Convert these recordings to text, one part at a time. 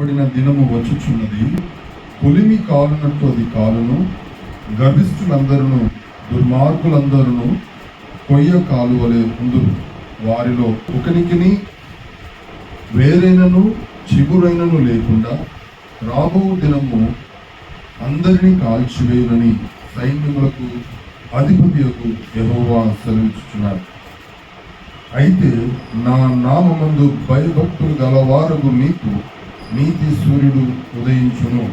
నియమింపబడిన దినము వచ్చుచున్నది, కొలిమి కాలునట్టు అది కాలును, గర్విష్ఠులందరూ దుర్మార్గులందరూ కొయ్య కాలువలే ఉందురు. వారిలో ఒకనికిని వేరైనను చిగురైనను లేకుండా రాబో దినము అందరినీ కాల్చివేయునని సైన్యములకు అధిపతియకు యెహోవా సెలవిచ్చుచున్నాడు. అయితే నా నామమందు భయభక్తులు గలవారగు మీకు నీతి సూర్యుడు ఉదయించును.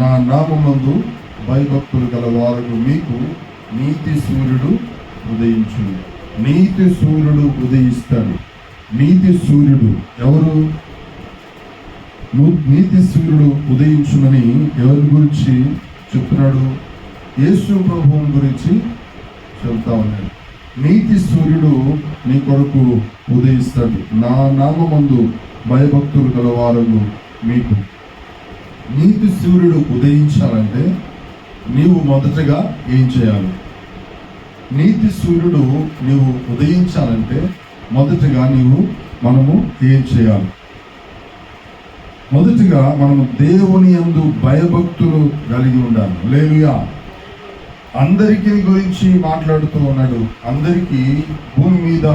నా నామమందు భయభక్తులు గలవారగు మీకు నీతి సూర్యుడు ఉదయించును. నీతి సూర్యుడు ఉదయిస్తాడు. నీతి సూర్యుడు ఎవరు? నీతి సూర్యుడు ఉదయించునని ఎవరి గురించి చెప్తున్నాడు? యేసు ప్రభువుని గురించి చెప్తా ఉన్నాడు. నీతి సూర్యుడు నీ కొరకు ఉదయిస్తాడు. నా నామమందు భయభక్తులు గలవారు మీకు. నీతి సూర్యుడు ఉదయించాలంటే నీవు మొదటగా ఏం చేయాలి? నీతి సూర్యుడు నీవు ఉదయించాలంటే మొదటగా మనము ఏం చేయాలి? మొదటిగా మనము దేవుని యందు భయభక్తులు కలిగి ఉండాలి. హల్లెలూయా. అందరికీ గురించి మాట్లాడుతూ ఉన్నాడు. అందరికీ భూమి మీద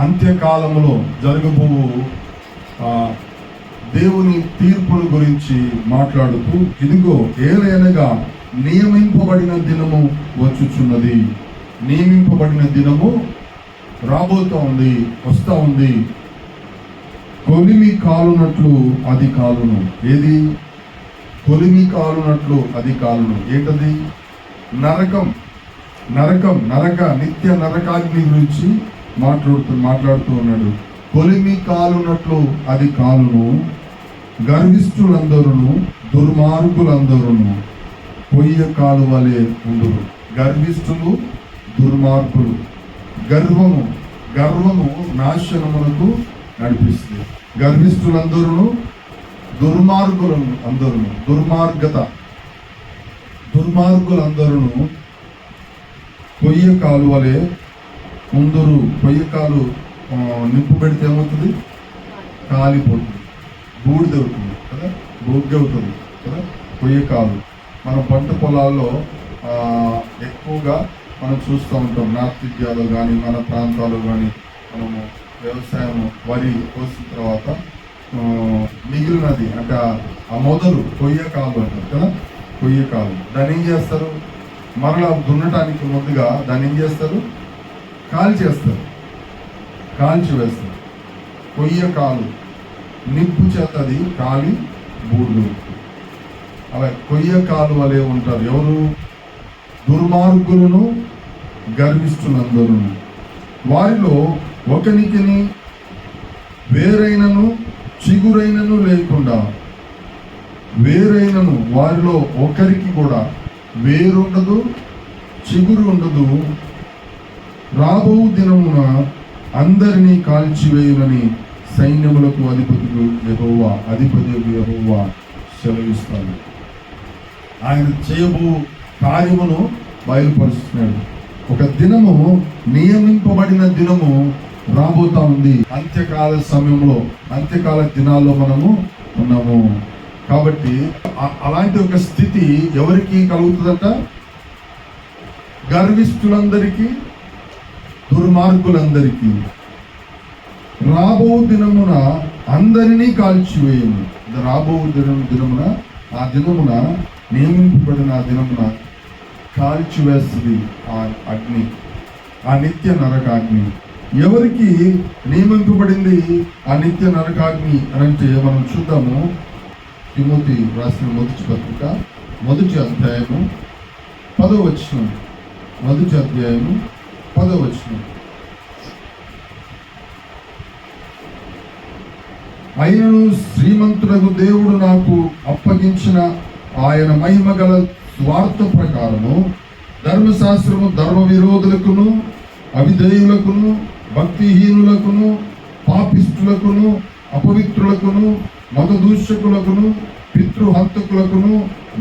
అంత్యకాలంలో జరగబో దేవుని తీర్పుల గురించి మాట్లాడుతూ, ఇదిగో ఏలయనగా నియమింపబడిన దినము వచ్చుచున్నది. నియమింపబడిన దినము రాబోతా ఉంది, వస్తా ఉంది. కొలిమి కాలునట్లు అది కాలును. ఏది? కొలిమి కాలునట్లు అది కాలును. ఏంటది? నరకం. నిత్య నరకాగ్ని గురించి మాట్లాడుతూ ఉన్నాడు. కొలిమి కాలునట్లు అది కాలును, గర్విష్ఠులందరూ దుర్మార్గులందరూ పొయ్య కాలువలే ఉండురు. గర్విష్ఠులు, దుర్మార్గులు. గర్వము నాశనమునకు నడిపిస్తుంది. గర్విష్ఠులందరూ దుర్మార్గులందరూ పొయ్య కాలువలే ఉందురు. పొయ్య కాలు నిప్పు పెడితే ఏమవుతుంది? కాలిపోతుంది, బూడిదవుతుంది కదా, బొగ్గవుతుంది కదా పొయ్య కాలు. మన పంట పొలాల్లో ఎక్కువగా మనం చూస్తూ ఉంటాం. నార్త్ ఇండియాలో కానీ మన ప్రాంతాల్లో కానీ మనము వ్యవసాయం వరి కోసిన తర్వాత మిగిలినది అంటే ఆ మొదలు పొయ్య కాలు అంటారు కదా, పొయ్య కాలు. దాన్ని ఏం చేస్తారు? మరలా దున్నటానికి ముందుగా దాన్ని ఏం చేస్తారు? కాల్చి వేస్తారు. పొయ్య కాలు నిప్పు చేతది కాలి బూడ్లు. అలా కొయ్య కాలు వలె ఉంటారు. ఎవరు? దుర్మార్గులను, గర్విష్ఠులందరూ. వారిలో ఒకనికిని వేరైనను చిగురైనను లేకుండా, వారిలో ఒకరికి కూడా వేరుండదు, చిగురు ఉండదు. రాబో దినమున అందరినీ కాల్చివేయులని సైన్యములకు అధిపతి యెహోవా సెలవిస్తాడు. ఆయన చేయబో కార్యమును బయలుపరుస్తున్నాడు. ఒక దినము, నియమింపబడిన దినము రాబోతా ఉంది. అంత్యకాల సమయంలో, అంత్యకాల దినాల్లో మనము ఉన్నాము. కాబట్టి అలాంటి ఒక స్థితి ఎవరికి కలుగుతుందట? గర్విష్ఠులందరికీ, దుర్మార్గులందరికీ. రాబో దినమున అందరినీ కాల్చివేయము. రాబో దినమున, ఆ దినమున, నియమింపబడిన ఆ దినమున కాల్చివేస్తుంది ఆ అగ్ని, ఆ నిత్య నరకాగ్ని. ఎవరికి నియమింపబడింది ఆ నిత్య నరకాగ్ని అని అంటే మనం చూద్దాము. తిమోతి రాసిన మొదటి పత్రిక 1వ అధ్యాయము 10వ వచనం. 1వ అధ్యాయము 10వ వచనం. అయినను శ్రీమంతుడగు దేవుడు నాకు అప్పగించిన ఆయన మహిమ గల స్వార్థ ప్రకారము ధర్మశాస్త్రము ధర్మ విరోధులకును, అవిధేయులకును, భక్తిహీనులకును, పాపిష్టులకును, అపవిత్రులకును, మతదూషకులకును, పితృహంతకులకును,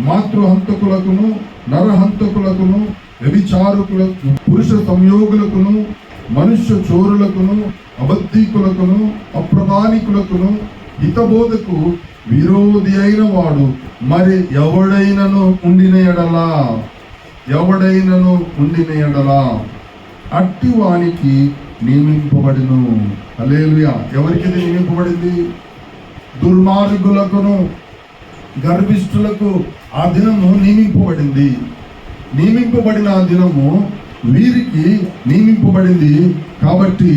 మాతృహంతకులకును, నరహంతకులకును, వ్యభిచారకులకు, పురుష సంయోగులకును, మనుష్య చోరులకును, అబద్ధికులకును అప్రమాణికులకును హితబోధకు విరోధి అయిన వాడు మరి ఎవడైనను ఉండిన ఎడలా అట్టి వానికి నియమింపబడిను. హల్లెలూయా. ఎవరికి ఇది నియమింపబడింది? దుర్మార్గులకును గర్విష్ఠులకు ఆ దినము నియమింపబడింది. నియమింపబడిన ఆ దినము వీరికి నియమింపబడింది కాబట్టి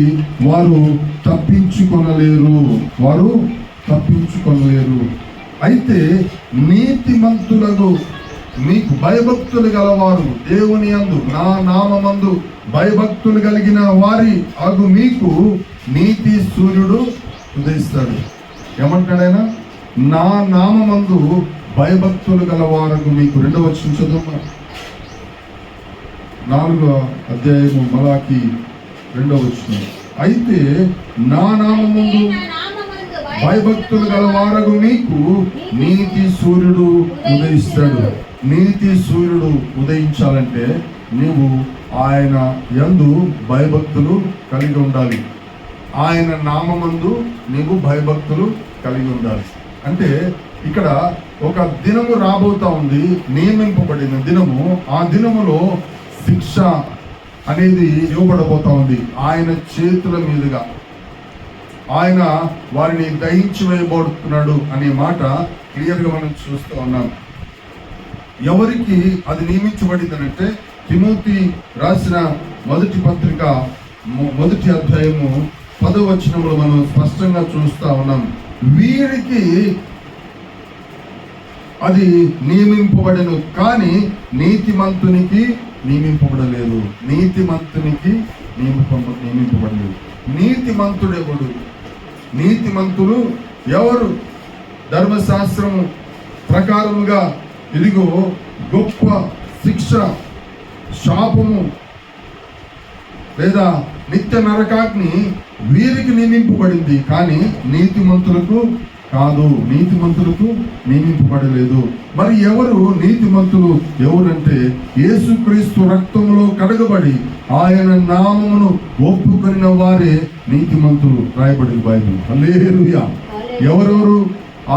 వారు తప్పించుకొనలేరు. అయితే నీతిమంతులకు మీకు భయభక్తులు గలవారు దేవుని యందు నా నామమందు భయభక్తులు కలిగిన వారి అగు మీకు నీతి సూర్యుడు ఉదయిస్తాడు. ఏమంటాడైనా? నా నామమందు భయభక్తులు గలవారకు మీకు. 2వ వచనం చదువు. 4వ అధ్యాయము మలాకి 2వ వచనం. అయితే నా నామమందు భయభక్తులు గలవారకు మీకు నీతి సూర్యుడు ఉదయిస్తాడు. నీతి సూర్యుడు ఉదయించాలంటే నీవు ఆయన యందు భయభక్తులు కలిగి ఉండాలి. ఆయన నామమందు నీవు భయభక్తులు కలిగి ఉండాలి. అంటే ఇక్కడ ఒక దినము రాబోతా ఉంది, నియమింపబడిన దినము. ఆ దినములో శిక్ష అనేది ఇవ్వబడబోతా ఉంది. ఆయన చేతుల మీదుగా ఆయన వారిని దహించి వేయబడుతున్నాడు అనే మాట క్లియర్గా మనం చూస్తూ ఉన్నాం. ఎవరికి అది నియమించబడిందనంటే తిమోతి రాసిన మొదటి పత్రిక 1వ అధ్యాయము 10వ వచనంలో మనం స్పష్టంగా చూస్తా ఉన్నాం. వీరికి అది నియమింపబడను, కానీ నీతిమంతునికి నియమింపబడలేదు. నియమింపబడలేదు. నీతిమంతుడెవడు? నీతిమంతులు ఎవరు? ధర్మశాస్త్రము ప్రకారముగా ఇదిగో గొప్ప శిక్ష, శాపము లేదా నిత్య నరకాగ్ని వీరికి నియమింపబడింది, కానీ నీతిమంతులకు కాదు. నీతిమంతులకు నియమింపబడలేదు. మరి ఎవరు నీతిమంతులు? ఎవరంటే యేసుక్రీస్తు రక్తములో కడగబడి ఆయన నామమును ఒప్పుకొనిన వారే నీతిమంతులు. రాయబడింది బైబిల్. హల్లెలూయా. ఎవరెవరు?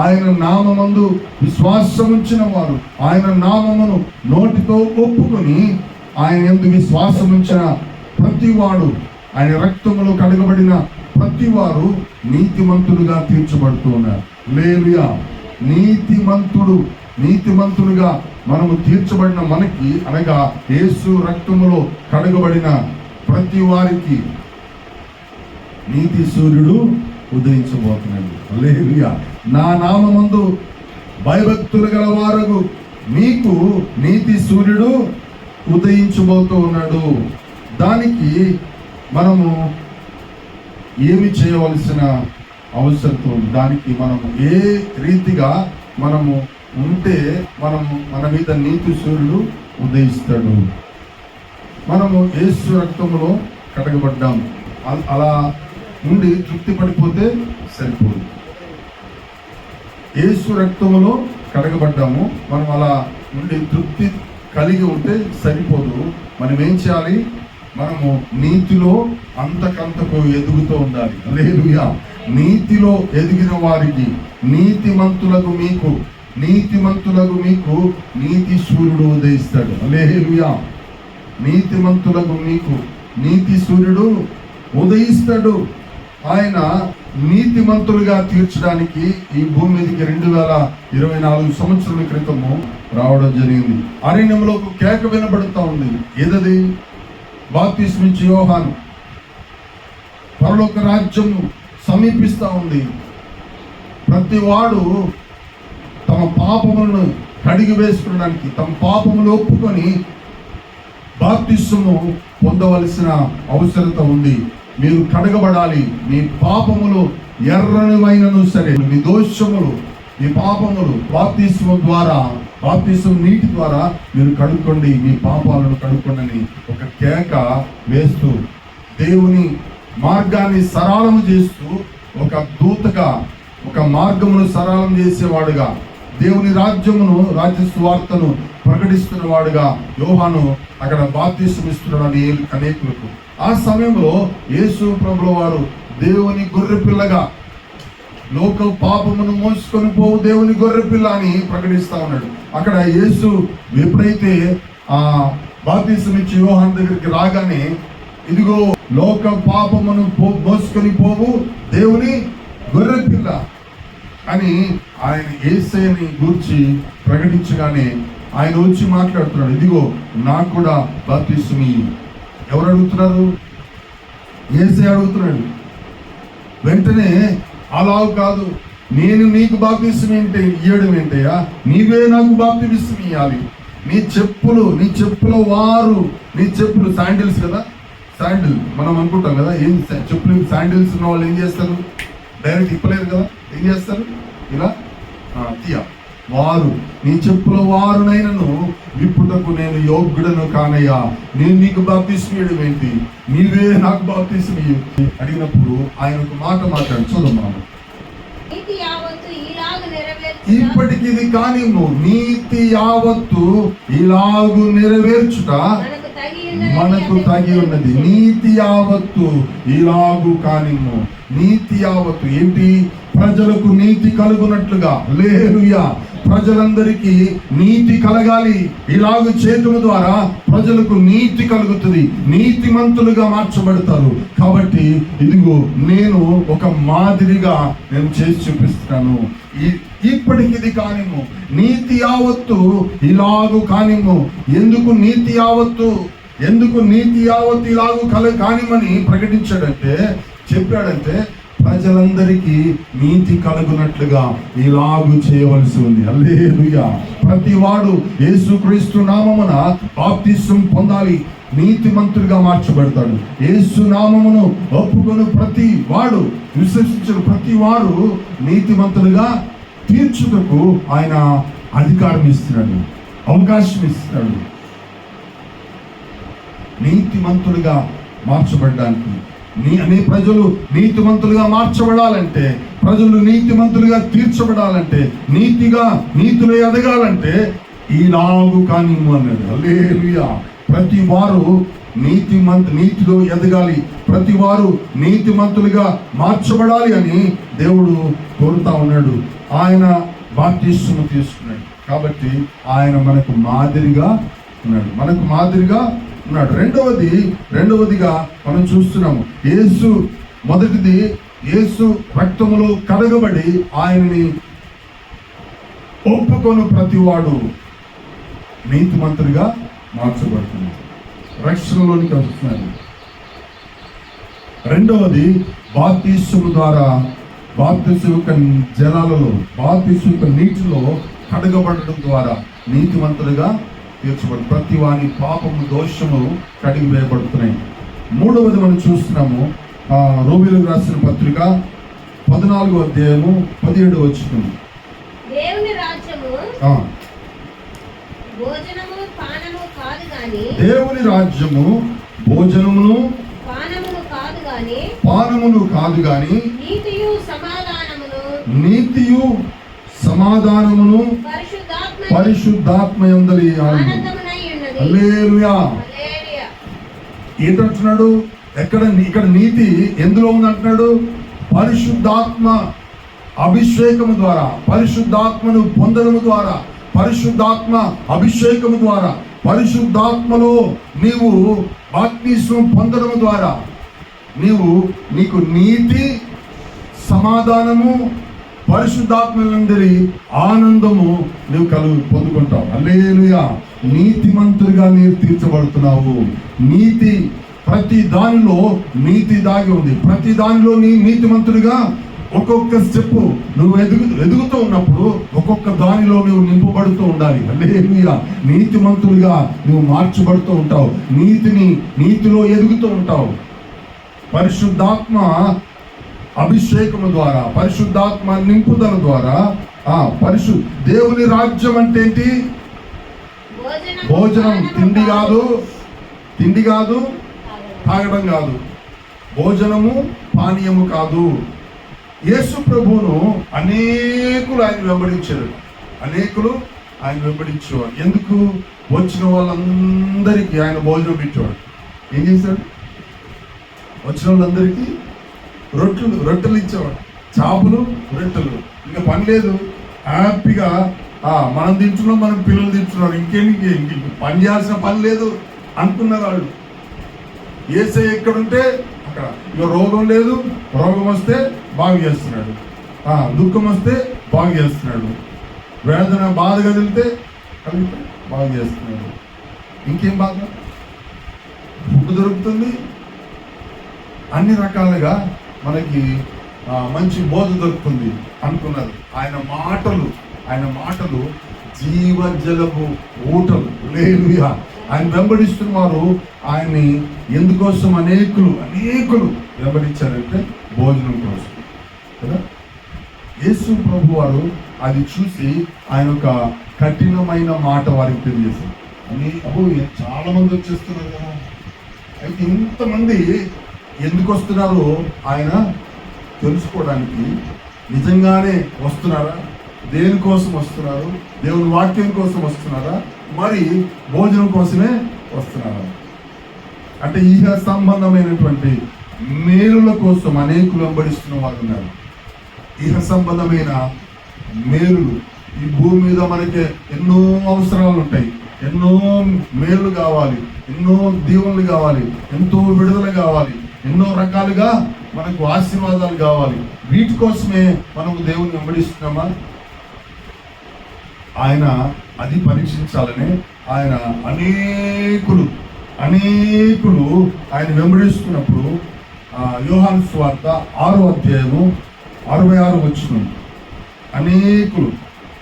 ఆయన నామమందు విశ్వాసం ఉంచిన వారు, ఆయన నామమును నోటితో ఒప్పుకొని ఆయన యందు విశ్వాసం ఉంచిన ప్రతివాడు, ఆయన రక్తములో కడగబడిన ప్రతివారు నీతిమంతులుగా తీర్చబడుతూ ఉన్నారు. హల్లెలూయా. నీతిమంతులుగా మనము తీర్చబడిన మనకి, అనగా యేసు రక్తములో కడగబడిన ప్రతి వారికి నీతి సూర్యుడు ఉదయించబోతున్నాడు. హల్లెలూయా. నా నామమందు భయభక్తులు గల వారకు మీకు నీతి సూర్యుడు ఉదయించబోతూ ఉన్నాడు. దానికి మనము ఏమి చేయవలసిన అవసరం ఉంది? దానికి మనము ఏ రీతిగా మనము ఉంటే మన మీద నీతి సూర్యుడు ఉదయిస్తాడు. మనము యేసు రక్తములో కడగబడ్డాం. అలా నుండి తృప్తి పడిపోతే సరిపోదు. యేసు రక్తములో కడగబడ్డాము, మనం అలా నుండి తృప్తి కలిగి ఉంటే సరిపోదు. మనం ఏం చేయాలి? మనము నీతిలో అంతకంతకు ఎదుగుతూ ఉండాలి. హల్లెలూయా. నీతిలో ఎదిగిన వారికి నీతిమంతులకు మీకు నీతి సూర్యుడు ఉదయిస్తాడు. హల్లెలూయా. నీతిమంతులకు మీకు నీతి సూర్యుడు ఉదయిస్తాడు. ఆయన నీతిమంతులుగా తీర్చడానికి ఈ భూమి మీదకి 2024 సంవత్సరాల క్రితము రావడం జరిగింది. అరణ్యంలోకి కేక వినబడుతూ ఉంది. ఏదది? బాప్తిస్మిచ్చే యోహాను. పరలోక రాజ్యము సమీపిస్తూ ఉంది. ప్రతి వాడు తమ పాపములను కడిగి వేసుకోవడానికి, తమ పాపములు ఒప్పుకొని బాప్తిస్మము పొందవలసిన అవసరత ఉంది. మీరు కడగబడాలి. మీ పాపములు ఎర్రనివైనను సరే, మీ దోషములు, మీ పాపములు బాప్తిస్మం నీటి ద్వారా మీరు కడుక్కోండి, మీ పాపాలను కడుక్కోండి అని ఒక కేక వేస్తూ, దేవుని మార్గాన్ని సరళం చేస్తూ, ఒక దూతగా ఒక మార్గమును సరళం చేసేవాడుగా, దేవుని రాజ్య సువార్తను ప్రకటిస్తున్న వాడుగా యోహాను అక్కడ బాప్తిస్మం ఇస్తున్నాడు అనేకులకు. ఆ సమయంలో యేసు ప్రభుల వారు దేవుని గొర్రె పిల్లగా, లోక పాపమును మోసుకొని పోవు దేవుని గొర్రె పిల్ల అని ప్రకటిస్తా ఉన్నాడు. అక్కడ యేసు ఎప్పుడైతే ఆ బాప్తిసం ఇచ్చి యోహాను దగ్గరికి రాగానే, ఇదిగో లోక పాపమును మోసుకొని పోవు దేవుని గొర్రె పిల్ల అని ఆయన యేసయ్యని గూర్చి ప్రకటించగానే ఆయన వచ్చి మాట్లాడుతున్నాడు, ఇదిగో నాకు కూడా బాప్తిసం ఇయ్యి. ఎవరు అడుగుతున్నారు? యేసయ్య అడుగుతున్నాడు. వెంటనే అలా కాదు, నేను నీకు బాప్తిసం ఇయ్యడం ఏంటయ్యా, నీవే నాకు బాప్తిసం ఇయ్యాలి. నీ చెప్పుల వారు, నీ చెప్పులు శాండిల్స్ కదా, శాండిల్ మనం అనుకుంటాం కదా, ఏం చెప్పులు శాండిల్స్ ఉన్న వాళ్ళు ఏం చేస్తారు? డైరెక్ట్ ఇప్పలేరు కదా, ఏం చేస్తారు? ఇలా వారు, నీ చెప్పుల వారునైనను విప్పుటకు నేను యోగ్యుడను కానయ్యా, నేను నీకు బాప్తిసం ఇయ్యడం ఏంటి, నీవే నాకు బాప్తిసం ఇయ్యి అడిగినప్పుడు ఆయన ఒక మాట మాట్లాడు, చూడమ్మా. ఇప్పటికి ఇది కానిమ్ము, నీతి యావత్తు ఇలాగు నెరవేర్చుట మనకు తగి ఉన్నది. నీతి యావత్తు ఇలాగు కానిమ్ము. నీతి యావత్తు ఏంటి? ప్రజలకు నీతి కలుగునట్లుగా. హల్లెలూయా. ప్రజలందరికీ నీతి కలగాలి. ఇలాగ చేయటం ద్వారా ప్రజలకు నీతి కలుగుతుంది, నీతిమంతులుగా మార్చబడతారు. కాబట్టి ఇదిగో నేను ఒక మాదిరిగా నేను చేసి చూపిస్తున్నాను. ఇప్పటికి ఇది కానిమ్ము, నీతి యావత్తు ఇలాగు కానిమ్ము. ఎందుకు నీతి యావత్తు ఇలాగు కానిమని ప్రకటించాడంటే, చెప్పాడంటే ప్రజలందరికీ నీతి కలుగునట్లుగా ఇలాగు చేయవలసి ఉంది. హల్లెలూయా. ప్రతి వాడు యేసుక్రీస్తు నామమున బాప్తిసం పొందాలి, నీతిమంతుడిగా మార్చబడతాడు. యేసు నామమును ఒప్పుకొని ప్రతి వాడు, విశ్వసించిన ప్రతి వారు నీతిమంతులుగా తీర్చుటకు ఆయన అధికారం ఇస్తున్నాడు, అవకాశం ఇస్తున్నాడు. నీతిమంతులుగా మార్చబడడానికి, నీ ప్రజలు నీతిమంతులుగా మార్చబడాలంటే, ప్రజలు నీతిమంతులుగా తీర్చబడాలంటే, నీతిలో ఎదగాలంటే ఈలాగు కానిమ్ము అన్నాడు. హల్లెలూయా. ప్రతి వారు నీతిలో ఎదగాలి, ప్రతి వారు నీతిమంతులుగా మార్చబడాలి అని దేవుడు కోరుతా ఉన్నాడు. ఆయన బాప్తిస్మము తీసుకున్నాడు కాబట్టి ఆయన మనకు మాదిరిగా ఉన్నాడు. రెండవదిగా మనం చూస్తున్నాము, మొదటిది యేసు రక్తములో కడగబడి ఆయనని ఒప్పుకొని ప్రతివాడు నీతిమంతుడిగా మార్చబడుతున్నాడు, రక్షణలోనికి వస్తున్నాడు. రెండవది బాప్తిస్మము ద్వారా, బాప్తిస్మ యొక్క జలాలలో, బాప్తిస్మ యొక్క నీటిలో కడగబడడం ద్వారా నీతిమంతులుగా తీర్చబడు, ప్రతి వాని పాపము దోషము కడిగి వేయబడుతున్నాయి. మూడవది మనం చూస్తున్నాము, రోమీయులకు రాసిన పత్రిక 14వ అధ్యాయము 17వ వచనం. దేవుని రాజ్యము భోజనము పానము కాదు గాని, దేవుని రాజ్యము భోజనమును పానమును కాదు గాని నీతియు సమాధానమును పరిశుద్ధాత్మయందలి ఆనందమునై ఉన్నది. హల్లెలూయా. ఏంటంటున్నాడు? ఇక్కడ నీతి ఎందులో ఉంది అంటున్నాడు? పరిశుద్ధాత్మ అభిషేకము ద్వారా, పరిశుద్ధాత్మను పొందడము ద్వారా, పరిశుద్ధాత్మ అభిషేకము ద్వారా, పరిశుద్ధాత్మలో నీవు బాప్తిస్మం పొందడము ద్వారా నీకు నీతి, సమాధానము, పరిశుద్ధాత్మలందరి ఆనందము నువ్వు పొందుకుంటావు. హల్లెలూయా. నీతిమంతుడిగా నీవు తీర్చబడుతున్నావు. నీతి, ప్రతి దానిలో నీతి దాగి ఉంది. ప్రతి దానిలో నీతిమంతుడిగా ఒక్కొక్క స్టెప్ నువ్వు ఎదుగుతూ ఉన్నప్పుడు ఒక్కొక్క దానిలో నువ్వు నింపబడుతూ ఉండాలి. హల్లెలూయా. నీతిమంతుడిగా నువ్వు మార్చబడుతూ ఉంటావు, నీతిలో ఎదుగుతూ ఉంటావు. పరిశుద్ధాత్మ అభిషేకము ద్వారా, పరిశుద్ధాత్మ నింపుదల ద్వారా, దేవుని రాజ్యం అంటే ఏంటి? భోజనం, తిండి కాదు, తాగడం కాదు, భోజనము పానీయము కాదు. యేసు ప్రభువును అనేకులు ఆయన వెంబడించేవాడు. ఎందుకు? వచ్చిన వాళ్ళందరికీ ఆయన భోజనం పెట్టేవాడు. ఏం చేశాడు? వచ్చిన వాళ్ళందరికీ రొట్టెలు ఇచ్చేవాడు, చేపలు రొట్టెలు, ఇంకా పని లేదు, హ్యాపీగా మనం తింటున్నాం, మనం పిల్లలు తింటున్నారు, ఇంకేంటి పని చేయాల్సిన పని లేదు అనుకున్నారు వాళ్ళు. యేసయ్య ఎక్కడుంటే అక్కడ. ఇక రోగం లేదు, రోగం వస్తే బాగు చేస్తున్నాడు, దుఃఖం వస్తే బాగు చేస్తున్నాడు, వేదన బాధ కదిలితే బాగు చేస్తున్నాడు. ఇంకేం బాధ? ఫుడ్ దొరుకుతుంది, అన్ని రకాలుగా మనకి మంచి బోధ దొరుకుతుంది అనుకున్నారు. ఆయన మాటలు జీవజలపు ఊటలు. హల్లెలూయా. ఆయన వెంబడిస్తున్న వారు ఆయన్ని ఎందుకోసం అనేకులు వెంబడించారంటే భోజనం కోసం కదా. యేసు ప్రభు వారు అది చూసి ఆయన ఒక కఠినమైన మాట వారికి తెలియజేశారు. చాలా మంది వచ్చేస్తున్నారు కదా, అయితే ఇంతమంది ఎందుకు వస్తున్నారో ఆయన తెలుసుకోవడానికి. నిజంగానే వస్తున్నారా? దేనికోసం వస్తున్నారు? దేవుని వాక్యం కోసం వస్తున్నారా? మరి భోజనం కోసమే వస్తున్నారా? అంటే ఇహ సంబంధమైనటువంటి మేలుల కోసం అనేకులు వెంబడిస్తున్న వారు ఉన్నారు. ఇహ సంబంధమైన మేలులు, ఈ భూమి మీద మనకి ఎన్నో అవసరాలు ఉంటాయి, ఎన్నో మేలు కావాలి, ఎన్నో దీవెనలు కావాలి, ఎంతో విడుదల కావాలి, ఎన్నో రకాలుగా మనకు ఆశీర్వాదాలు కావాలి. వీటి కోసమే మనకు దేవుని వెంబడిస్తున్నామా? ఆయన అది పరీక్షించాలని ఆయన అనేకులు ఆయన వెంబడిస్తున్నప్పుడు యోహాను సువార్త 6వ అధ్యాయము 66 వచనం, అనేకులు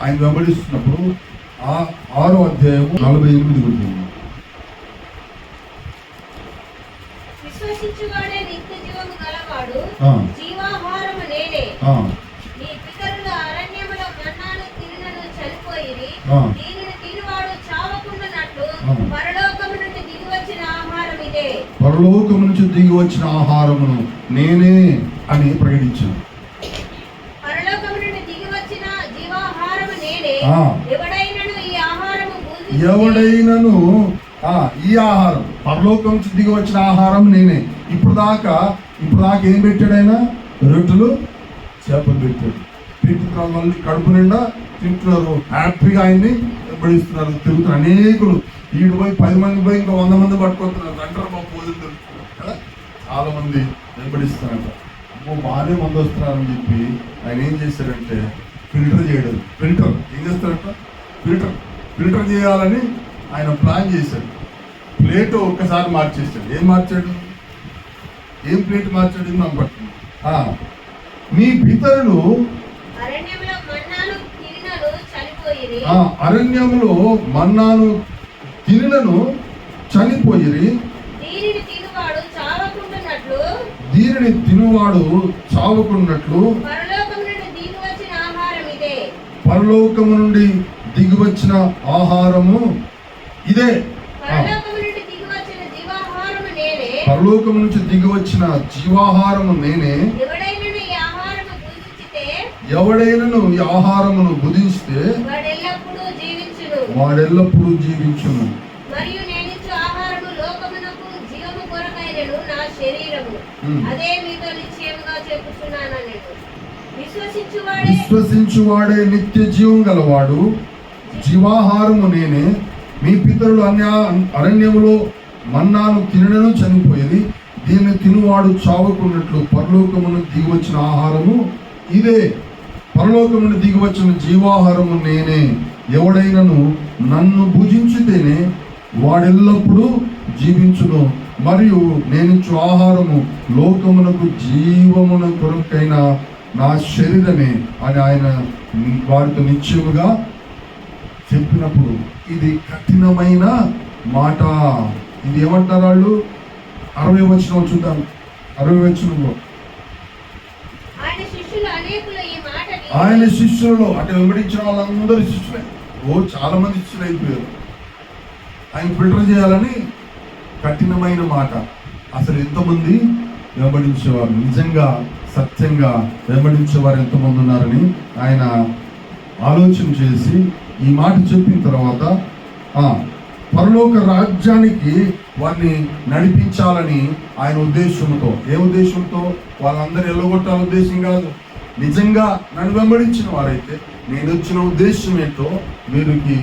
ఆయన వెంబడిస్తున్నప్పుడు 6వ అధ్యాయము 48 వచనం. విశ్వసించువాడే నిత్య జీవము గలవాడు, జీవాహారము నేనే. నీ పితరులు అరణ్యములో మన్నాను తినను చనిపోయిరి, దీనిని తినువాడు చావకుండానట్లు పరలోకము నుండి దిగి వచ్చిన ఆహారం ఇదే. పరలోకము నుంచి దిగి వచ్చిన ఆహారమును నేనే అని ప్రకటించాను. పరలోకము నుండి దిగి వచ్చిన జీవాహారము నేనే. ఎవడైనను ఈ ఆహారము ఈ ఆహారం, పరలోకం నుంచి దిగి వచ్చిన ఆహారం నేనే. ఇప్పుడు దాకా ఏం పెట్టాడు ఆయన? రొట్టెలు చేపలు పెట్టాడు. తింటున్న వాళ్ళు కడుపు నిండా తింటున్నారు, హ్యాపీగా ఆయన్ని వెంబడిస్తున్నారు, తిరుగుతున్నారు. అనేకులు ఈడు పోయి 10 మంది పోయి ఇంకా 100 మంది పట్టుకుంటున్నారు. అంటారు మా పూజలు దొరుకుతున్నారు కదా, చాలా మంది వెంబడిస్తున్నారంట. బాగానే మంది వస్తున్నారని చెప్పి ఆయన ఏం చేశాడంటే ఫిల్టర్ చేయడం. ఏం చేస్తారంట? ఫిల్టర్ చేయాలని ఆయన ప్లాన్ చేశాడు. ప్లేట్ ఒక్కసారి మార్చేసాడు. ఏం మార్చాడు? ఏం ప్లేట్ మార్చాడు? మనం పట్టింది. మీ పితరులు అరణ్యంలో మన్నాను తినను చనిపోయిరి, దీనిని తినువాడు చావకున్నట్లు పరలోకము నుండి దిగి వచ్చిన ఆహారము ఇదే. పరలోకము నుంచి దిగి వచ్చిన జీవాహారము నేనే. ఎవడైనను ఈ ఆహారమును భుజిస్తే వాడెల్లప్పుడూ జీవించును. మరియు నేనిచ్చు ఆహారము లోకమునకు జీవము కొరకైనను నా శరీరము, అదే మీతో నిశ్చయముగా చెప్పుచున్నాను. విశ్వసించువాడే నిత్య జీవం గలవాడు, జీవాహారము నేనే. మీ పితరులు అరణ్యములో మన్నాను తినను చనిపోయేది, దీన్ని తినువాడు చావకున్నట్లు పరలోకమును దిగి వచ్చిన ఆహారము ఇదే. పరలోకమును దిగి వచ్చిన జీవాహారము నేనే. ఎవడైనను నన్ను భుజించితేనే వాడెల్లప్పుడూ జీవించును. మరియు నేనిచ్చు ఆహారము లోకమునకు జీవమున కొరకైన నా శరీరమే అని ఆయన వారితో నిశ్చయముగా చెప్పినప్పుడు ఇది కఠినమైన మాట. ఇది ఏమంటారు వాళ్ళు? 60వ వచనం చూద్దాం. 60వ వచనంలో ఆయన శిష్యులలో, అంటే వెంబడించిన వాళ్ళందరూ శిష్యులే. చాలా మంది శిష్యులు అయిపోయారు. ఆయన ఫిల్టర్ చేయాలని కఠినమైన మాట. అసలు ఎంతమంది వెంబడించేవారు, నిజంగా సత్యంగా వెంబడించేవారు ఎంతమంది ఉన్నారని ఆయన ఆలోచన చేసి ఈ మాట చెప్పిన తర్వాత పరలోక రాజ్యానికి వారిని నడిపించాలని ఆయన ఉద్దేశంతో. ఏ ఉద్దేశంతో? వాళ్ళందరూ ఎల్లగొట్టాల ఉద్దేశం కాదు. నిజంగా నన్ను వెంబడించిన వారైతే నేను వచ్చిన ఉద్దేశం ఏంటో వీరికి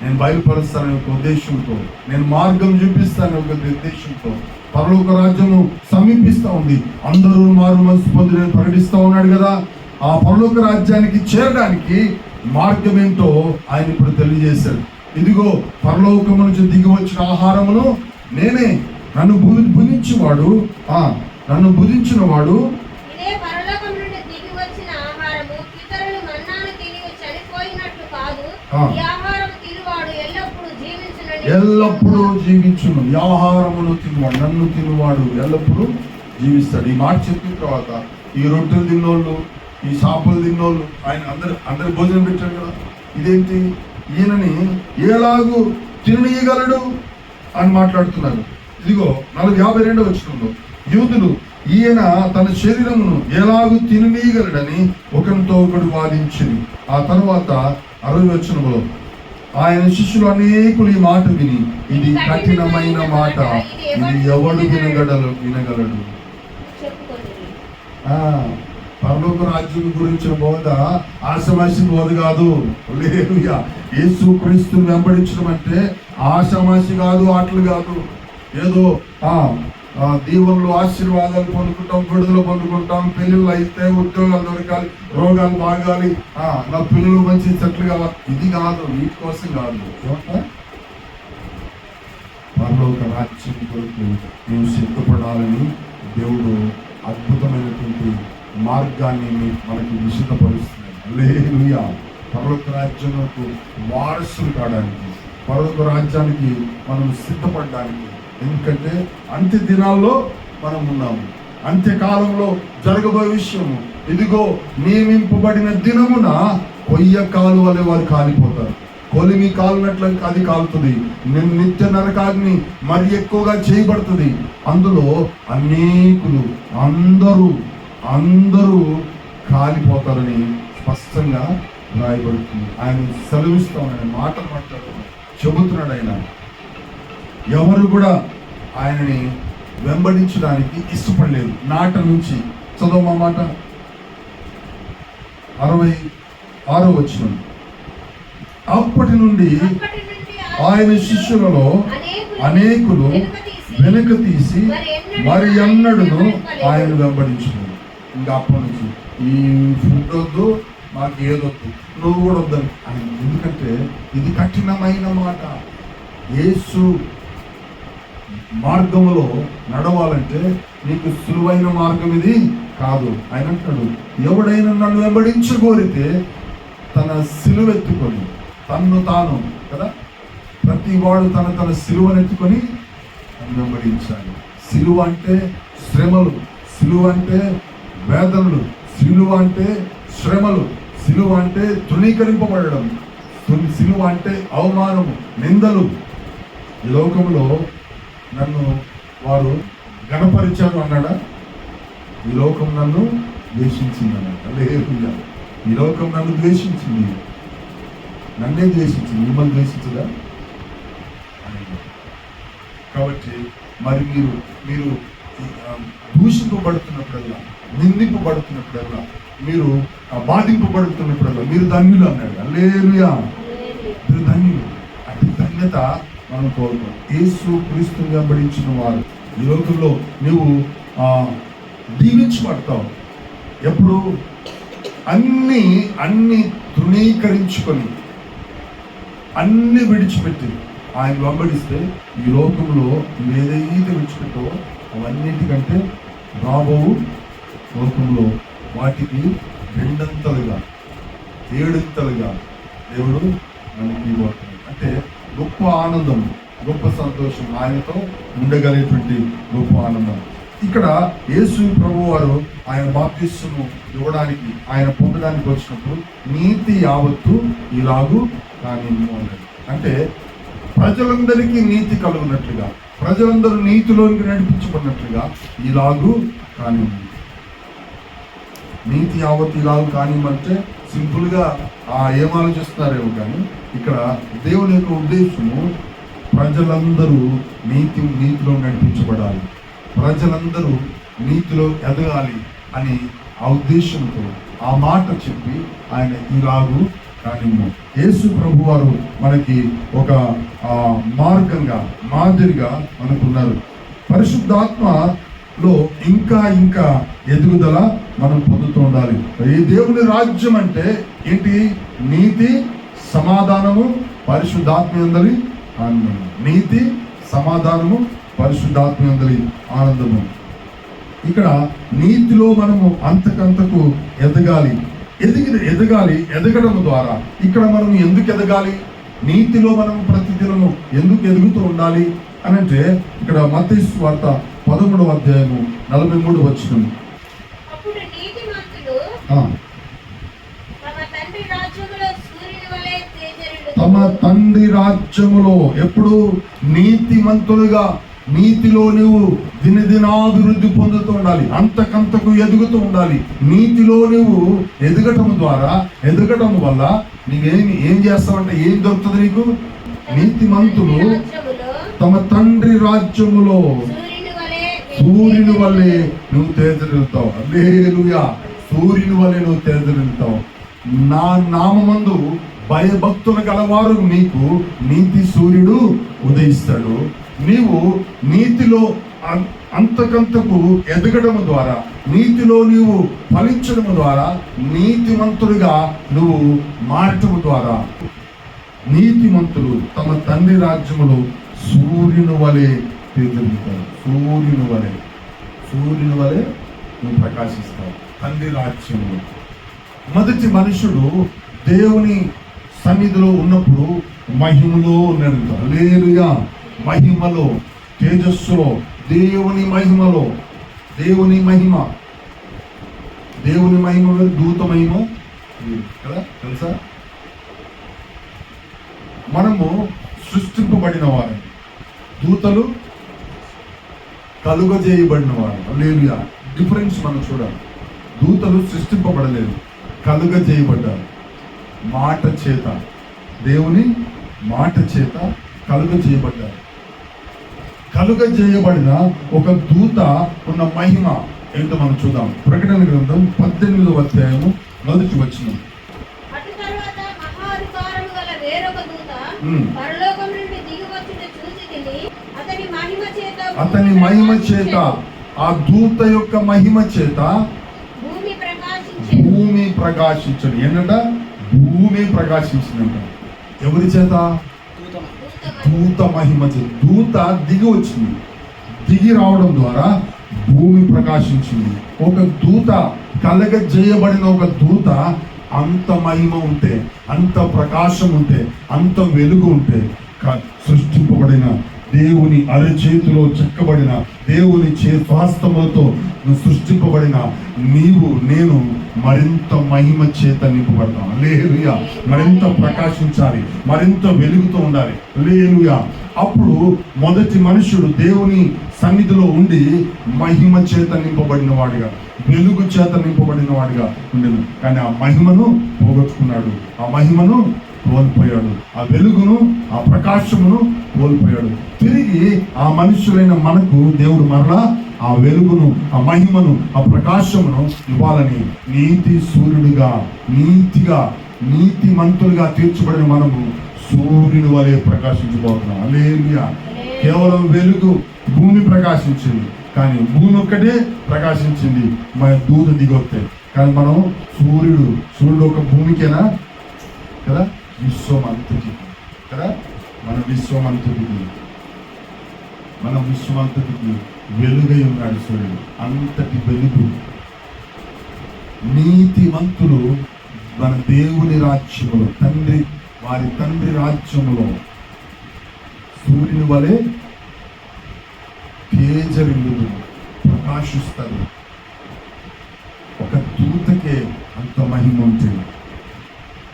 నేను బయలుపరుస్తానని ఒక ఉద్దేశంతో, నేను మార్గం చూపిస్తానని ఒక ఉద్దేశంతో. పరలోక రాజ్యము సమీపిస్తా ఉంది, అందరూ మారు మనసు పొంది ప్రకటిస్తా ఉన్నాడు కదా. ఆ పరలోక రాజ్యానికి చేరడానికి మార్గం ఏంటో ఆయన ఇప్పుడు తెలియజేశాడు. ఇదిగో పరలోకము నుంచి దిగి వచ్చిన ఆహారమును నేనే, నన్ను భుజించువాడు నన్ను భుజించిన వాడు ఇదే పరలోకం నుండి దిగి వచ్చిన ఆహారము. పితరులు మన్నాను తిని చనిపోయినట్లు కాదు, ఈ ఆహారం తినువాడు ఎల్లప్పుడూ జీవించునని. ఎల్లప్పుడూ జీవించును. ఈ ఆహారమును తినువాడు, నన్ను తినువాడు ఎల్లప్పుడూ జీవిస్తాడు. ఈ మాట చెప్పిన తర్వాత ఈ రొట్టెలు తిన్నోళ్ళు, ఈ చేపలు తిన్నోళ్ళు, ఆయన అందరి భోజనం పెట్టాడు కదా. ఇదేంటి, ఈయనని ఎలాగూ తిననీయగలడు అని మాట్లాడుతున్నారు. ఇదిగో 52వ వచనంలో యూదులు ఈయన తన శరీరమును ఎలాగూ తిననీయగలడని ఒకరితో ఒకడు వాదించింది. ఆ తర్వాత 60వ వచనంలో ఆయన శిష్యులు అనేకులు ఈ మాట విని, ఇది కఠినమైన మాట, ఇది ఎవడు వినగలడు. పరలోక రాజ్యం గురించిన బోధ ఆషామాషి బోధ కాదు. హల్లెలూయా. యేసు క్రీస్తుని వెంబడించడం అంటే ఆషామాషి కాదు, ఆటలు కాదు. ఏదో దీవుల్లో ఆశీర్వాదాలు పొందుకుంటాం, విడుదల పొందుకుంటాం, పెళ్ళిళ్ళు అయితే ఉద్యోగాలు దొరకాలి, రోగాలు బాగాలి, నా పిల్లలు మంచి చెట్లు కావాలి, ఇది కాదు. వీటి కోసం కాదు. పరలోక రాజ్యం కొరకు మేము సిద్ధపడాలని దేవుడు అద్భుతమైనటువంటి మార్గాన్ని మనకి విశదపరుస్తున్నాడు. హల్లెలూయా. పరలోక రాజ్యంకు వారసులు కావడానికి, పరలోక రాజ్యానికి మనం సిద్ధపడడానికి. ఎందుకంటే అంత్య దినాల్లో మనం ఉన్నాము, అంత్యకాలంలో జరగబోయే విషయము. ఇదిగో నియమింపబడిన దినమున కొయ్య కాలు వలె వారు కాలిపోతారు. కొలిమి కాలినట్లు అది కాలుతుంది. నిత్య నరకాగ్ని మరి ఎక్కువగా చేయబడుతుంది. అందులో అనేకులు అందరూ కాలిపోతారని స్పష్టంగా రాయబడుతుంది. ఆయన సెలవిస్తా ఉన్నాడు, మాటలు మాట్లాడుతున్నాడు, చెబుతున్నాడు. ఆయన ఎవరు కూడా ఆయనని వెంబడించడానికి ఇష్టపడలేదు. నాట నుంచి చదవమా మాట 66వ వచనం. అప్పటి నుండి ఆయన శిష్యులలో అనేకులు వెనుక తీసి మరి ఎన్నడూను ఆయన వెంబడించుకున్నారు. ఇంకా అప్పటి నుంచి ఈ ఫుడ్ వద్దు, మాకు ఏదొద్దు, నువ్వు కూడా వద్దని ఆయన. ఎందుకంటే ఇది కఠినమైన మాట. యేసు మార్గంలో నడవాలంటే నీకు సులువైన మార్గం ఇది కాదు. ఆయన అంటాడు, ఎవడైనా నన్ను వెంబడించగోరితే తన సిలువెత్తుకొని తన్ను తాను కదా, ప్రతి వాడు తన సిలువనెత్తుకొని నన్ను వెంబడించాలి. సిలువ అంటే శ్రమలు, సిలువ అంటే వేదనలు, సిలువ అంటే శ్రమలు, సిలువ అంటే తృణీకరింపబడడం, సిలువ అంటే అవమానము, నిందలు. ఈ లోకంలో నన్ను వారు గణపరిచారు అన్నాడా? ఈ లోకం నన్ను ద్వేషించింది అన్నాడు. హల్లెలూయా. ఈ లోకం నన్ను ద్వేషించింది, నన్నే ద్వేషించింది, మిమ్మల్ని ద్వేషించదా? కాబట్టి మరి మీరు దూషింపబడుతున్నప్పుడల్లా, నిందింపబడుతున్నప్పుడల్లా, మీరు బాధింపబడుతున్నప్పుడల్లా మీరు ధన్యులు అన్నాడు. హల్లెలూయా. మీరు ధన్యులు. అతి ధన్యత మనం కోరుకోం. యేసు క్రీస్తుని వెంబడించిన వారు ఈ లోకంలో నువ్వు దీవించబడతావు. ఎప్పుడు అన్ని తృణీకరించుకొని అన్ని విడిచిపెట్టి ఆయన వెంబడిస్తే ఈ లోకంలో ఏదైతే విడిచిపెట్టావో అవన్నిటికంటే రాబో లోకంలో వాటికి రెండంతలుగా, ఏడంతలుగా దేవుడు మనకి ఇవ్వబోతున్నాడు. అంటే గొప్ప ఆనందం, గొప్ప సంతోషం, ఆయనతో ఉండగలిగేటువంటి గొప్ప ఆనందం. ఇక్కడ యేసు ప్రభు వారు ఆయన బాప్తిస్మము ఇవ్వడానికి, ఆయన పొందడానికి వచ్చినప్పుడు నీతి యావత్తు ఇలాగూ కానీ అంటే ప్రజలందరికీ నీతి కలుగునట్లుగా, ప్రజలందరూ నీతిలోనికి నడిపించబడినట్లుగా ఇలాగూ కానీ నీతి యావత్తు ఇలాగూ కానివ్వంటే సింపుల్గా ఏం ఆలోచిస్తున్నారేమో. కానీ ఇక్కడ దేవుని యొక్క ఉద్దేశము ప్రజలందరూ నీతిలో నడిపించబడాలి, ప్రజలందరూ నీతిలో ఎదగాలి అని ఆ ఉద్దేశంతో ఆ మాట చెప్పి ఆయన ఇలాగూ కానీ యేసు ప్రభు వారు మనకి ఒక మార్గంగా మాదిరిగా మనకున్నారు. పరిశుద్ధాత్మలో ఇంకా ఇంకా ఎదుగుదల మనం పొందుతూ ఉండాలి. ఈ దేవుని రాజ్యం అంటే ఏంటి? నీతి, సమాధానము, పరిశుద్ధాత్మయందలి ఆనందము. నీతి, సమాధానము, పరిశుద్ధాత్మయందలి ఆనందము. ఇక్కడ నీతిలో మనము అంతకంతకు ఎదగాలి. ఎదగడం ద్వారా ఇక్కడ మనం ఎందుకు ఎదగాలి? నీతిలో మనం ప్రతిదినము ఎందుకు ఎదుగుతూ ఉండాలి అని అంటే ఇక్కడ మత్తయి సువార్త 13వ అధ్యాయము 43వ వచనం. అప్పుడు నీతిమంతులు తమ తండ్రి రాజ్యములో సూర్యుని వలె తేజరిల్లుదురు. తమ తండ్రి రాజ్యములో ఎప్పుడు నీతిమంతులుగా, నీతిలో నువ్వు దినదినాభివృద్ధి పొందుతూ ఉండాలి, అంతకంతకు ఎదుగుతూ ఉండాలి. నీతిలో నువ్వు ఎదగటం వల్ల ఏం చేస్తావంటే ఏం దొరుకుతుంది నీకు? నీతిమంతులు తమ తండ్రి రాజ్యములో సూర్యుని వల్లే నువ్వు తేజరిల్లుతావు. హల్లెలూయా! సూర్యుని వల్లే నువ్వు తేజరిల్లుతావు. నా నామమందు భయభక్తులు గలవారు మీకు నీతి సూర్యుడు ఉదయిస్తాడు. నీవు నీతిలో అంతకంతకు ఎదగడం ద్వారా, నీతిలో నీవు ఫలించడం ద్వారా, నీతిమంతుడిగా నువ్వు మారటం ద్వారా, నీతిమంతులు తమ తండ్రి రాజ్యములో సూర్యుని వలె తేజరిల్లుతారు. సూర్యుని వలె నువ్వు ప్రకాశిస్తావు తండ్రి రాజ్యములో. మొదటి మనుషుడు దేవుని సన్నిధిలో ఉన్నప్పుడు మహిమలో ఉన్నాడు. హల్లెలూయా! మహిమలో, తేజస్సులో, దేవుని మహిమలో. దేవుని మహిమ దూత మహిమ కదా, తెలుసా? మనము సృష్టింపబడిన వారు, దూతలు కలుగజేయబడిన వారు. హల్లెలూయా! డిఫరెన్స్ మనం చూడాలి. దూతలు సృష్టింపబడలేదు, కలుగజేయబడ్డారు. మాట చేత, దేవుని మాట చేత కలుగజేయబడ్డారు. కలుగజేయబడిన ఒక దూత ఉన్న మహిమ ఏంటో మనం చూద్దాం. ప్రకటన గ్రంథం 18వ అధ్యాయము 1వ వచనం. అటు తరువాత మహాధికారము గల వేరొక దూత పరలోకం నుండి దిగి వచ్చుట చూచితిని. అతని మహిమ చేత ఆ దూత యొక్క మహిమ చేత భూమి ప్రకాశించదు. ఏంటంట? భూమి ప్రకాశించిందంట. ఎవరి చేత? దూత మహిమ చేత. దూత దిగి వచ్చింది. దిగి రావడం ద్వారా భూమి ప్రకాశించింది. ఒక దూత, కలగజేయబడిన ఒక దూత అంత మహిమ ఉంటే, అంత ప్రకాశం ఉంటే, అంత వెలుగు ఉంటే, సృష్టింపబడిన దేవుని అరచేతిలో చెక్కబడిన, దేవుని స్వాస్థములతో సృష్టింపబడిన నీవు నేను మరింత మహిమ చేత నింపబడతాం. హల్లెలూయా! మరింత ప్రకాశించాలి, మరింత వెలుగుతూ ఉండాలి. హల్లెలూయా! అప్పుడు మొదటి మనుషుడు దేవుని సన్నిధిలో ఉండి మహిమ చేత నింపబడిన వాడిగా, వెలుగు చేత నింపబడిన వాడిగా ఉండేది. కానీ ఆ మహిమను పోగొట్టుకున్నాడు, ఆ మహిమను కోల్పోయాడు, ఆ వెలుగును, ఆ ప్రకాశమును కోల్పోయాడు. తిరిగి ఆ మనుషులైన మనకు దేవుడు మరలా ఆ వెలుగును, ఆ మహిమను, ఆ ప్రకాశమును ఇవ్వాలని నీతి సూర్యుడిగా, నీతిమంతులుగా తీర్చబడిన మనము సూర్యుని వలె ప్రకాశించబోతున్నాం. హల్లెలూయా! కేవలం వెలుగు, భూమి ప్రకాశించింది, కానీ భూమి ఒక్కటే ప్రకాశించింది మన దూత దిగొస్తే. కానీ మనం సూర్యుడు ఒక భూమికేనా కదా, విశ్వం అంతటి కదా, మన విశ్వం అంతటికి వెలుగై ఉన్నాడు సూర్యుడు. అంతటి వెలుగు. నీతిమంతులు మన దేవుని రాజ్యములో, వారి తండ్రి రాజ్యములో సూర్యుని వలె తేజరిల్లును, ప్రకాశిస్తారు. ఒక దూతకే అంత మహిమ ఉంటుంది.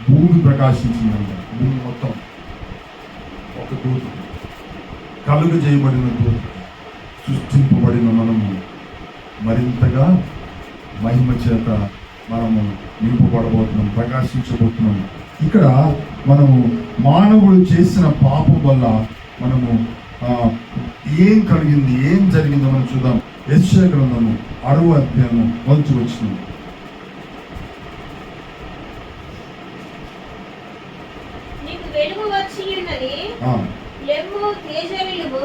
భూమి ప్రకాశించిందంట. భూమి మొత్తం ఒక దూత, కలుగు చేయబడిన దూత. సృష్టింపబడిన మనము మరింతగా మహిమ చేత మనము నింపబడబోతున్నాం, ప్రకాశించబోతున్నాం. ఇక్కడ మనము మానవుడు చేసిన పాపం వల్ల మనము ఏం కలిగింది, ఏం జరిగిందో మనం చూద్దాం. యెషయా గ్రంథము 6వ అధ్యాయము మొదటి వచనం. నీకు వెలుగు వచ్చి ఉన్నది, లెమ్ము తేజరిల్లుము,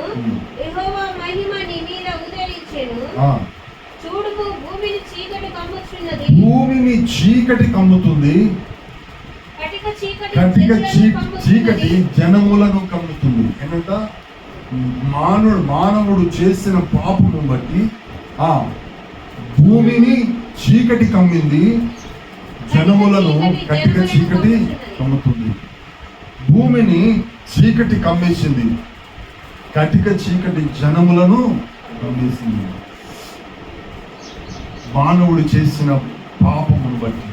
యెహోవా మహిమ నీ మీద ఉదయించెను. చూడుము, భూమిని చీకటి కమ్ముచున్నది, భూమిని చీకటి కమ్ముతుంది, కటిక చీకటి జనములను కమ్ముతుంది. ఏంటంట? మానవుడు చేసిన పాపము బట్టి భూమిని చీకటి కమ్మింది, జనములను కటిక చీకటి కమ్ముతుంది. భూమిని చీకటి కమ్మేసింది, కటిక చీకటి జనములను కమ్మేసింది. మానవుడు చేసిన పాపమును బట్టి,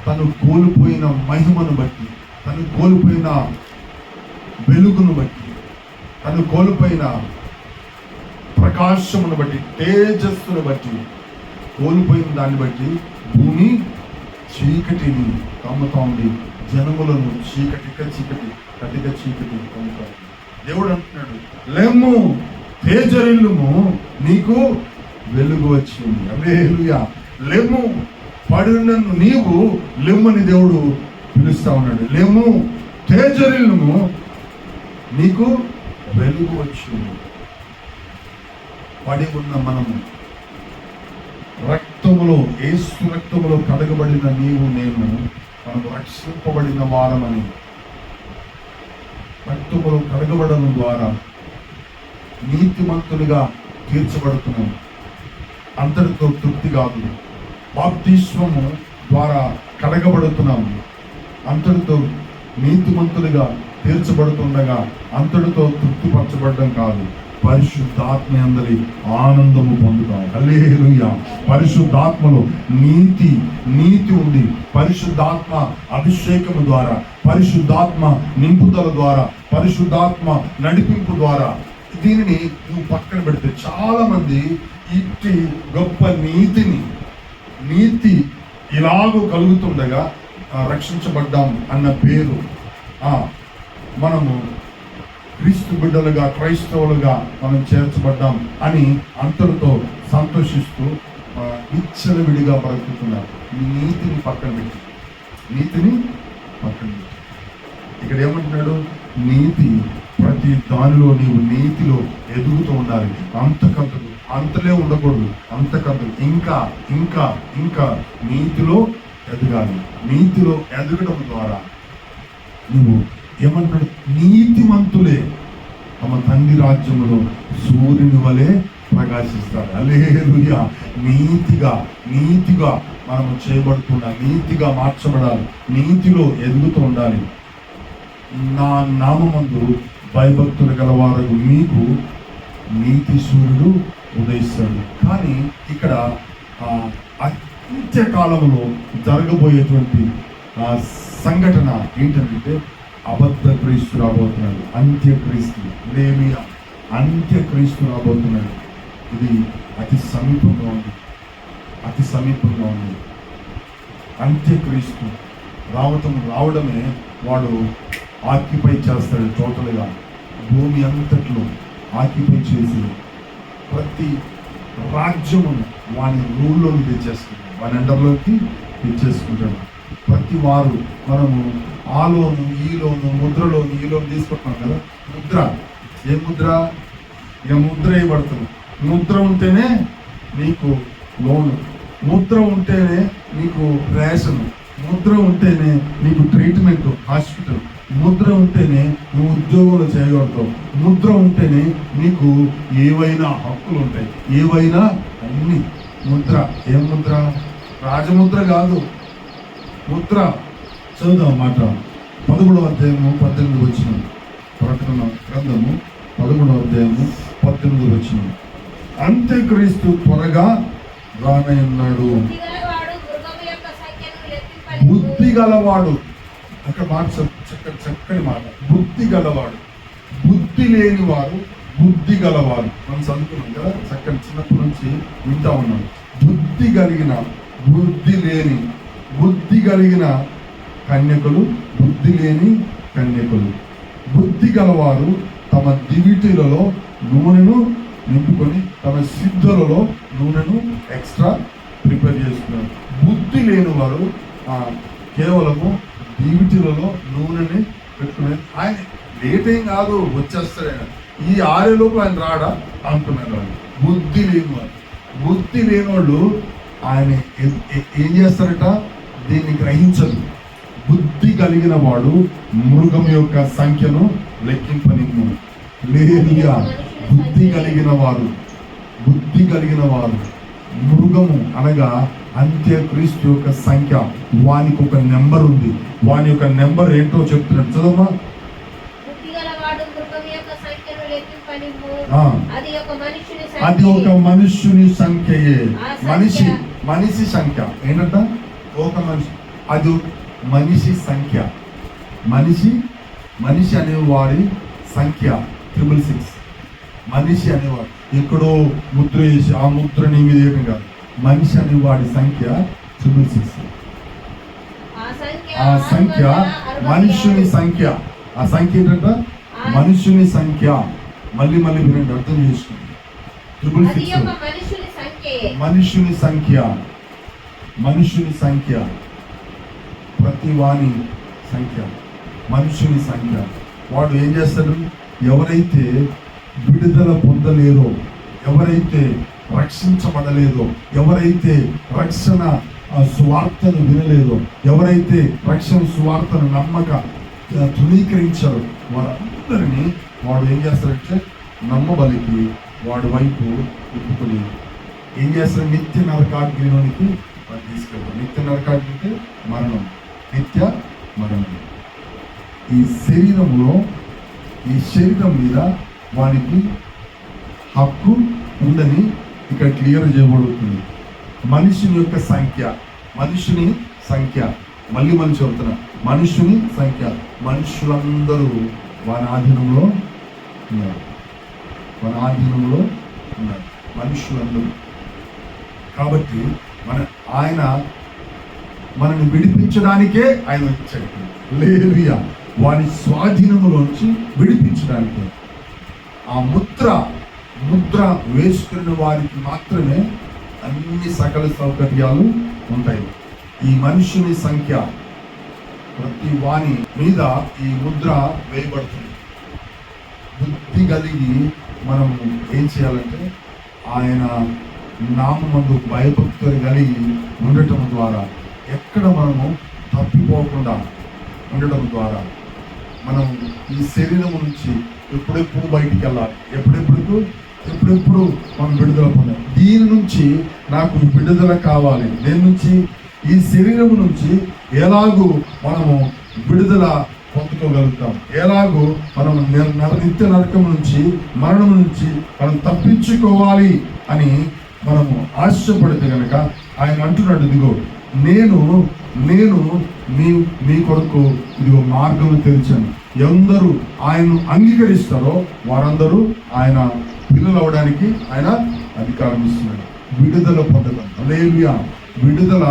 తను కోల్పోయిన మహిమను బట్టి, తను కోల్పోయిన వెలుగును బట్టి, తను కోల్పోయిన ప్రకాశమును బట్టి, తేజస్సును బట్టి, కోల్పోయిన దాన్ని బట్టి భూమి చీకటిని కమ్ముతా ఉంది, జనములను కటిక చీకటి కమ్ముతా ఉంది. దేవుడు అంటున్నాడు, లెమ్ము తేజరిల్లుము, నీకు వెలుగు వచ్చింది. హల్లెలూయా. లెమ్ము, పడిన నీవు లెమ్మని దేవుడు పిలుస్తా ఉన్నాడు. లెమ్ము తేజరిల్లుము, నీకు వెలుగు వచ్చింది. పడి ఉన్న మనము రక్తములో, యేసు రక్తములో కడగబడిన నీవు నేను, మనము రక్షింపబడిన వారమని, రక్తములో కడగబడడం ద్వారా నీతిమంతులుగా తీర్చబడుతున్నాం. అంతటితో తృప్తి కాదు, బాప్తిస్మము ద్వారా కడగబడుతున్నాము. అంతటితో నీతిమంతులుగా తీర్చబడుతుండగా అంతటితో తృప్తిపరచబడడం కాదు, పరిశుద్ధాత్మ అందరి ఆనందము పొందుతాం. హల్లెలూయా. పరిశుద్ధాత్మలో నీతి ఉంది. పరిశుద్ధాత్మ అభిషేకము ద్వారా, పరిశుద్ధాత్మ నింపుదల ద్వారా, పరిశుద్ధాత్మ నడిపింపు ద్వారా దీనిని నువ్వు పక్కన పెడితే చాలా మంది ఇట్టి గొప్ప నీతి ఇలాగూ కలుగుతుండగా రక్షించబడ్డాం అన్న పేరు, మనము క్రీస్తు బిడ్డలుగా, క్రైస్తవులుగా మనం చేర్చబడ్డాం అని అంతటితో సంతోషిస్తూ విచ్చలవిడిగా బ్రతుకుతున్నారు. నీతిని పక్కన పెట్టి, ఇక్కడ ఏమంటున్నాడు? నీతి, ప్రతి దానిలో నీవు నీతిలో ఎదుగుతూ ఉండాలి. అంతలే ఉండకూడదు, అంతకంతలు ఇంకా ఇంకా ఇంకా నీతిలో ఎదగాలి. నీతిలో ఎదగడం ద్వారా నువ్వు ఏమంటాడు? నీతిమంతులే తమ తండ్రి రాజ్యములో సూర్యుని వలె ప్రకాశిస్తారు. హల్లెలూయా. నీతిగా మనము చేయబడుతుండాలి, నీతిగా మార్చబడాలి, నీతిలో ఎదుగుతూ ఉండాలి. నా నామమందు భయభక్తులు గలవారు మీకు నీతి సూర్యుడు ఉదయిస్తాడు. కానీ ఇక్కడ అంత్యకాలంలో జరగబోయేటువంటి సంఘటన ఏంటంటే అబద్ధ క్రీస్తు రాబోతున్నాడు. అంత్యక్రీస్తు రాబోతున్నాడు. ఇది అతి సమీపంగా ఉంది. అంత్యక్రీస్తు రావడమే వాడు ఆక్యుపై చేస్తాడు. టోటల్గా భూమి అంతట్లో ఆక్యుపై చేసి ప్రతి రాజ్యమును వాని రూల్లోకి తెచ్చేసుకుంటాడు, వాని అండర్లోకి తెచ్చేసుకుంటాడు. ప్రతి వారు మనము ఆ లోను, ఈ లోను, ముద్రలోను, ఈ లోను తీసుకుంటున్నాం కదా. ముద్ర, ఏ ముద్ర? ఇక ముద్ర వేయబడుతుంది. ముద్ర ఉంటేనే నీకు లోను, ముద్ర ఉంటేనే నీకు రేషన్, ముద్ర ఉంటేనే నీకు ట్రీట్మెంట్, హాస్పిటల్, ముద్ర ఉంటేనే నువ్వు ఉద్యోగంలో చేయగలుగుతావు, ముద్ర ఉంటేనే నీకు ఏవైనా హక్కులు ఉంటాయి, ఏవైనా అన్ని. ముద్ర, ఏం ముద్ర? రాజముద్ర కాదు, ముద్ర. చదువుదాం మాట. 11వ అధ్యాయము 18 వచ్చిన ప్రకటన గ్రంథము 11వ అధ్యాయము 18 వచ్చిన. అంత్యక్రీస్తు త్వరగా రానయ్యున్నాడు. బుద్ధి గలవాడు, అక్కడ మాట చక్కని మాట. బుద్ధి గలవాడు, బుద్ధి లేని వారు, బుద్ధి గలవారు. మనం చదువుకున్నాం కదా, చక్కని చిన్నప్పటి నుంచి వింటా ఉన్నాం. బుద్ధి కలిగిన, బుద్ధి లేని, బుద్ధి కలిగిన కన్యకులు, బుద్ధి లేని కన్యకులు. బుద్ధి గలవారు, తమ దివిటీలలో నూనెను నింపుకొని తమ సిద్ధులలో నూనెను ఎక్స్ట్రా ప్రిపేర్ చేసుకున్నారు. బుద్ధి లేని వారు కేవలము దివిటీలలో నూనెని పెట్టుకునే ఆయన లేట్ ఏం కాదు, వచ్చేస్తాడు ఆయన. ఈ 6 లోపు ఆయన రాడా అనుకున్నారు వాళ్ళు. బుద్ధి లేని వాళ్ళు ఆయన ఏం చేస్తారట, దీన్ని గ్రహించదు. బుద్ధి కలిగిన వాడు మృగం యొక్క సంఖ్యను లెక్కింపనిమ్ము. లేనియా బుద్ధి కలిగిన వారు మృగము అనగా అంత్యక్రీస్తు యొక్క సంఖ్య, వానికి ఒక నెంబర్ ఉంది. వాని యొక్క నెంబర్ ఏంటో చెప్తున్నాడు, చదవమ్మా. అది ఒక మనుష్యుని సంఖ్యయే. మనిషి సంఖ్య ఏంటంట, ఒక మనిషి. అది మనిషి సంఖ్య. మనిషి అనేవాడి సంఖ్య 666. మనిషి అనేవాడు ఎక్కడో ముద్ర వేసి ఆ ముద్రని మీద వేయడం కాదు. మనిషి అనేవాడి సంఖ్య 666. ఆ సంఖ్య మనుష్యుని సంఖ్య. ఆ సంఖ్య ఏంటంట, మనుష్యుని సంఖ్య. మళ్ళీ వినండి, అర్థం చేసుకోండి. 666 మనుష్యుని సంఖ్య, ప్రతి వాని సంఖ్య, మనుష్యుని సంఖ్య. వాడు ఏం చేస్తాడు, ఎవరైతే విడుదల పొందలేరో, ఎవరైతే రక్షించబడలేదో, ఎవరైతే రక్షణ సువార్తను వినలేదో, ఎవరైతే రక్షణ సువార్తను నమ్మక తృణీకరించారో, వారందరినీ వాడు ఏం చేస్తాడంటే నమ్మబలికి వాడి వైపు తిప్పుకొని ఏం చేస్తాడు, నిత్య నరకాగ్నిలోనికి వాడు తీసుకెళ్తాడు. నిత్య నరకాగ్ని అంటే మరణం, నిత్య మరణం. ఈ శరీరం మీద వానికి హక్కు ఉందని ఇక్కడ క్లియర్ చేయబడుతుంది. మనుషుని యొక్క సంఖ్య, మళ్ళీ చెబుతున్నా, మనుషుని సంఖ్య. మనుషులందరూ వాని ఆధీనంలో ఉన్నారు. మనుషులందరూ. కాబట్టి ఆయన మనల్ని విడిపించడానికే ఆయన వచ్చాడు. హల్లెలూయా. వాని స్వాధీనంలోంచి విడిపించడానికి. ఆ ముద్ర వేసుకున్న వారికి మాత్రమే అన్ని సకల సౌకర్యాలు ఉంటాయి. ఈ మనుషుని సంఖ్య, ప్రతి వాని మీద ఈ ముద్ర వేయబడుతుంది. బుద్ధి కలిగి మనం ఏం చేయాలంటే ఆయన నామమందు భయభక్తులు కలిగి ఉండటం ద్వారా, ఎక్కడ మనము తప్పిపోకుండా ఉండటం ద్వారా మనం ఈ శరీరం నుంచి ఎప్పుడెప్పుడు బయటికి వెళ్ళాలి, ఎప్పుడెప్పుడు మనం విడుదల పొందాలి. దీని నుంచి నాకు విడుదల కావాలి. దేని నుంచి, ఈ శరీరం నుంచి ఎలాగూ మనము విడుదల పొందుకోగలుగుతాం, ఎలాగూ మనం నిత్య నరకం నుంచి, మరణం నుంచి మనం తప్పించుకోవాలి అని మనము ఆశపడితే కనుక ఆయన అంటున్నాడు, ఇదిగో నేను మీ కొరకు ఇదిగో మార్గం తెరిచాను. ఎందరూ ఆయన్ను అంగీకరిస్తారో వారందరూ ఆయన పిల్లలు అవడానికి ఆయన అధికారం ఇస్తున్నాడు. విడుదల పొందడం, హల్లెలూయా. విడుదల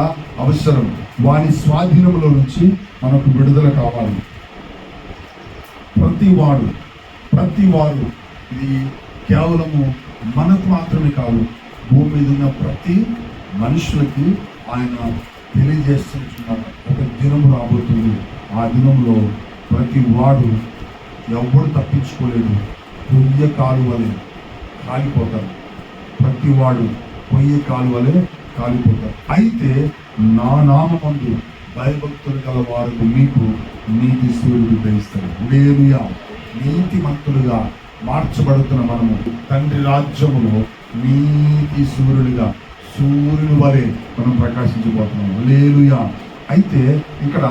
అవసరం. వాని స్వాధీనంలో నుంచి మనకు విడుదల కావాలి. ప్రతి వాడు ఇది కేవలము మనకు మాత్రమే కాదు, భూమి మీద ఉన్న ప్రతి మనుషులకి ఆయన తెలియజేస్తున్నారు. ఒక దినం రాబోతుంది. ఆ దినంలో ప్రతి వాడు ఎవడు తప్పించుకోలేడు. పొయ్య కాలువలే కాలిపోతారు. ప్రతి వాడు పొయ్య కాలువలే కాలిపోతారు. అయితే నా నామమందు భయభక్తులు గల వారికి మీకు నీతి సూర్యుడు గ్రహిస్తారు. హల్లెలూయా. నీతిమంతులుగా మార్చబడుతున్న మనము తండ్రి రాజ్యములో నీతి సూర్యుని వలె మనం ప్రకాశించబోతున్నాం. హల్లెలూయా. అయితే ఇక్కడ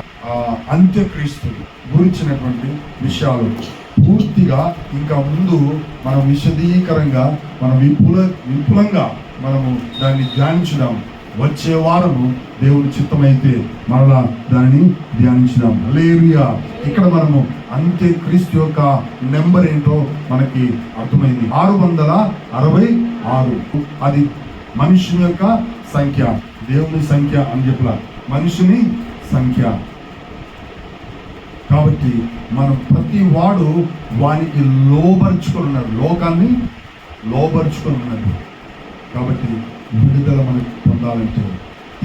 అంత్యక్రీస్తు గురించినటువంటి విషయాలు పూర్తిగా ఇంకా ముందు మనం విశదీకరంగా మనం విపులంగా మనము దాన్ని ధ్యానించుదాం. వచ్చే వారము దేవుని చిత్తమైతే మరలా దాన్ని ధ్యానించుదాం. హల్లెలూయా. ఇక్కడ మనము అంత్యక్రీస్తు యొక్క నెంబర్ ఏంటో మనకి అర్థమైంది. 666. అది మనుషుని యొక్క సంఖ్య, దేవుని సంఖ్య అని చెప్పలా, మనుషుని సంఖ్య. కాబట్టి మనం ప్రతి వాడు వానికి లోబరుచుకొని ఉన్నాడు, లోకాన్ని లోబరుచుకొని ఉన్నాడు. కాబట్టి విడుదల మనకు పొందాలంటే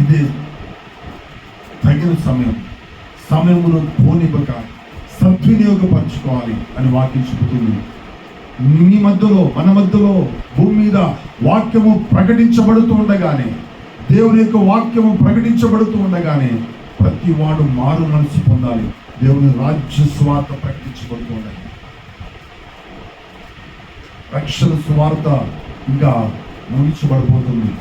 ఇదే తగిన సమయమును పోనివ్వక సద్వినియోగపరచుకోవాలి అని వాక్యం చెబుతుంది. మీ మధ్యలో, మన మధ్యలో భూమి మీద వాక్యము ప్రకటించబడుతూ ఉండగానే, దేవుని యొక్క వాక్యము ప్రకటించబడుతూ ఉండగానే ప్రతి వాడు మారు మనసు పొందాలి. దేవుని రాజ్య సువార్త ప్రకటించబడుతూ ఉండాలి. రక్షణ సువార్త ఇంకా ముగించబడిపోతుంది,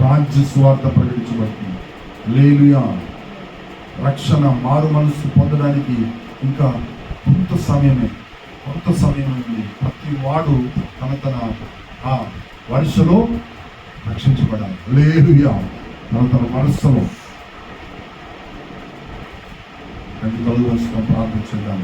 రాజ్య సువార్త ప్రకటించబడుతుంది. హల్లెలూయా. రక్షణ మారు మనసు పొందడానికి ఇంకా కొంత సమయం ఉంది. ప్రతి వాడు తన ఆ వరుసలో రక్షించబడాలి. హల్లెలూయా. తన వరుసలో ప్రార్థించడం.